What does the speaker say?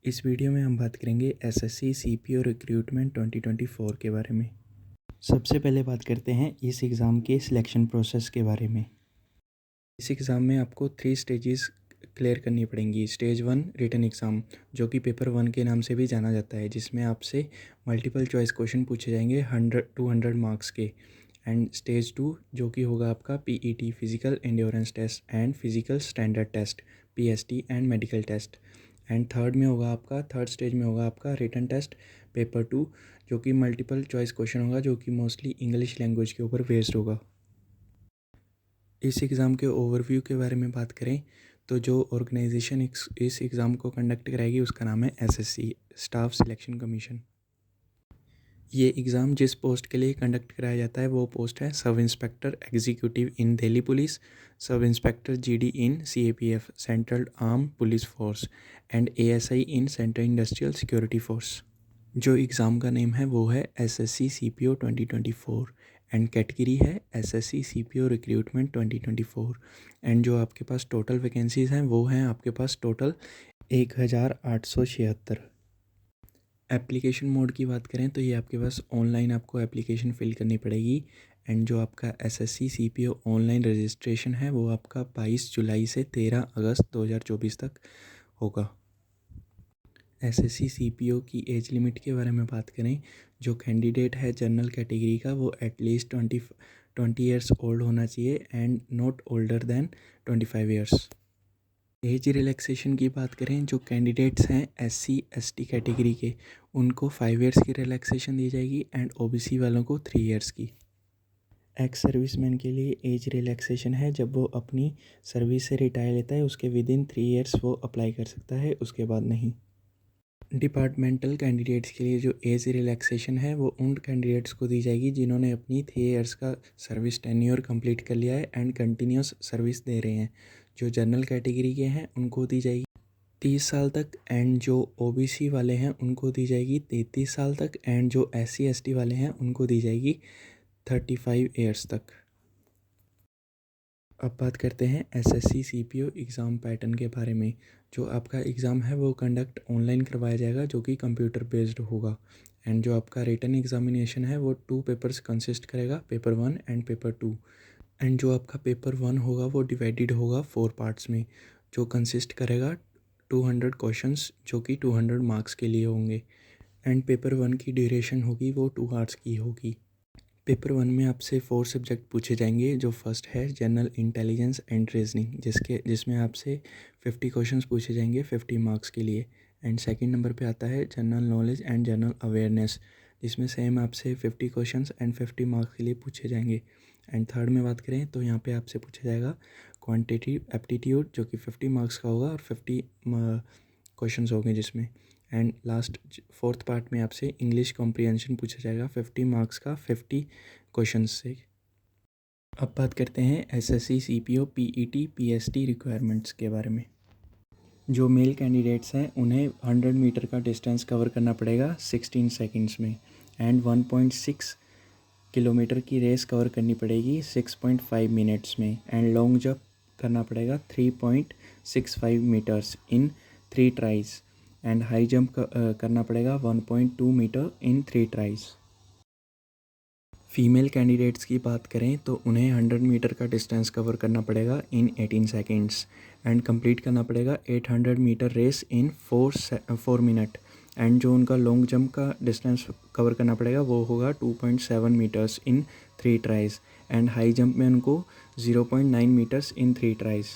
इस वीडियो में हम बात करेंगे एसएससी सीपीओ रिक्रूटमेंट 2024 के बारे में। सबसे पहले बात करते हैं इस एग्ज़ाम के सिलेक्शन प्रोसेस के बारे में। इस एग्ज़ाम में आपको 3 स्टेजेस क्लियर करनी पड़ेंगी। स्टेज 1 रिटन एग्ज़ाम, जो कि पेपर 1 के नाम से भी जाना जाता है, जिसमें आपसे मल्टीपल चॉइस क्वेश्चन पूछे जाएंगे 200 मार्क्स के। एंड स्टेज 2 जो कि होगा आपका PET physical endurance test and physical standard test, PST and medical test. And third stage में होगा आपका रिटन टेस्ट पेपर 2, जो कि मल्टीपल चॉइस क्वेश्चन होगा, जो कि मोस्टली इंग्लिश लैंग्वेज के ऊपर बेस्ड होगा। इस एग्ज़ाम के ओवरव्यू के बारे में बात करें तो जो ऑर्गेनाइजेशन इस एग्ज़ाम को कंडक्ट कराएगी उसका नाम है एसएससी, स्टाफ सिलेक्शन कमीशन। ये एग्ज़ाम जिस पोस्ट के लिए कंडक्ट कराया जाता है वो पोस्ट है sub inspector executive in Delhi police, sub inspector GD in CAPF central arm police force and ASI in central industrial security force. जो एग्ज़ाम का नेम है वो है एसएससी सीपीओ 2024 एंड कैटेगरी है एसएससी सीपीओ रिक्रूटमेंट 2024। एंड जो आपके पास total vacancies हैं वो हैं आपके पास टोटल 1876। एप्लीकेशन मोड की बात करें तो ये आपके पास ऑनलाइन आपको एप्लीकेशन फ़िल करनी पड़ेगी। एंड जो आपका एसएससी सीपीओ ऑनलाइन रजिस्ट्रेशन है वो आपका 22 जुलाई से 13 अगस्त 2024 तक होगा। एसएससी सीपीओ की एज लिमिट के बारे में बात करें, जो कैंडिडेट है जनरल कैटेगरी का वो एटलीस्ट 20 ईयर्स ओल्ड होना चाहिए and not older than 25 years. Age relaxation की बात करें, जो कैंडिडेट्स हैं एससी एसटी कैटेगरी के उनको 5 ईयर्स की रिलैक्सेशन दी जाएगी एंड ओबीसी वालों को 3 ईयर्स की। एक्स सर्विसमैन के लिए एज रिलैक्सेशन है, जब वो अपनी सर्विस से रिटायर लेता है उसके विद इन 3 ईयर्स वो अप्लाई कर सकता है, उसके बाद नहीं। डिपार्टमेंटल कैंडिडेट्स के लिए जो एज रिलैक्सेशन है वो उन कैंडिडेट्स को दी जाएगी जिन्होंने अपनी 3 ईयर्स का सर्विस टेन्योर कंप्लीट कर लिया है एंड कंटिन्यूस सर्विस दे रहे हैं। जो जनरल कैटेगरी के हैं उनको दी जाएगी 30 साल तक एंड जो ओबीसी वाले हैं उनको दी जाएगी 33 साल तक एंड जो एससी एसटी वाले हैं उनको दी जाएगी 35 ईयर्स तक। अब बात करते हैं एसएससी सीपीओ एग्ज़ाम पैटर्न के बारे में। जो आपका एग्ज़ाम है वो कंडक्ट ऑनलाइन करवाया जाएगा, जो कि कंप्यूटर बेस्ड होगा। एंड जो आपका रिटन एग्जामिनेशन है वो 2 पेपर्स कंसिस्ट करेगा, पेपर 1 एंड पेपर 2। एंड जो आपका पेपर 1 होगा वो डिवाइडेड होगा 4 पार्ट्स में, जो कंसिस्ट करेगा 200 क्वेश्चंस, जो कि 200 मार्क्स के लिए होंगे। एंड पेपर 1 की ड्यूरेशन होगी वो 2 आवर्स की होगी। पेपर 1 में आपसे 4 सब्जेक्ट पूछे जाएंगे। जो फर्स्ट है जनरल इंटेलिजेंस एंड रीजनिंग, जिसमें आपसे 50 क्वेश्चंस पूछे जाएंगे 50 मार्क्स के लिए। एंड सेकंड नंबर पे आता है general knowledge and general awareness, जिसमें सेम आपसे 50 क्वेश्चंस एंड 50 मार्क्स के लिए पूछे जाएंगे। एंड थर्ड में बात करें तो यहाँ पे आपसे पूछा जाएगा क्वांटिटेटिव एप्टीट्यूड, जो कि 50 मार्क्स का होगा और 50 क्वेश्चंस होंगे जिसमें। एंड लास्ट फोर्थ पार्ट में आपसे इंग्लिश कॉम्प्रिहेंशन पूछा जाएगा 50 मार्क्स का 50 क्वेश्चंस से। अब बात करते हैं SSC CPO PET PST requirements के बारे में। जो मेल कैंडिडेट्स हैं उन्हें 100 मीटर का डिस्टेंस कवर करना पड़ेगा 16 सेकंड्स में एंड 1.6 किलोमीटर की रेस कवर करनी पड़ेगी 6.5 मिनट्स में। एंड लॉन्ग जंप करना पड़ेगा 3.65 metres in 3 tries. And high jump करना पड़ेगा 1.2 metre in 3 tries. Female candidates की बात करें तो उन्हें 100 मीटर का डिस्टेंस कवर करना पड़ेगा इन 18 सेकेंड्स एंड कंप्लीट करना पड़ेगा 800 metre race in 4 minute. And जो उनका लॉन्ग जंप का डिस्टेंस कवर करना पड़ेगा वो होगा 2.7 metres in 3 tries. And high jump में उनको 0.9 मीटर्स इन 3 ट्राइज।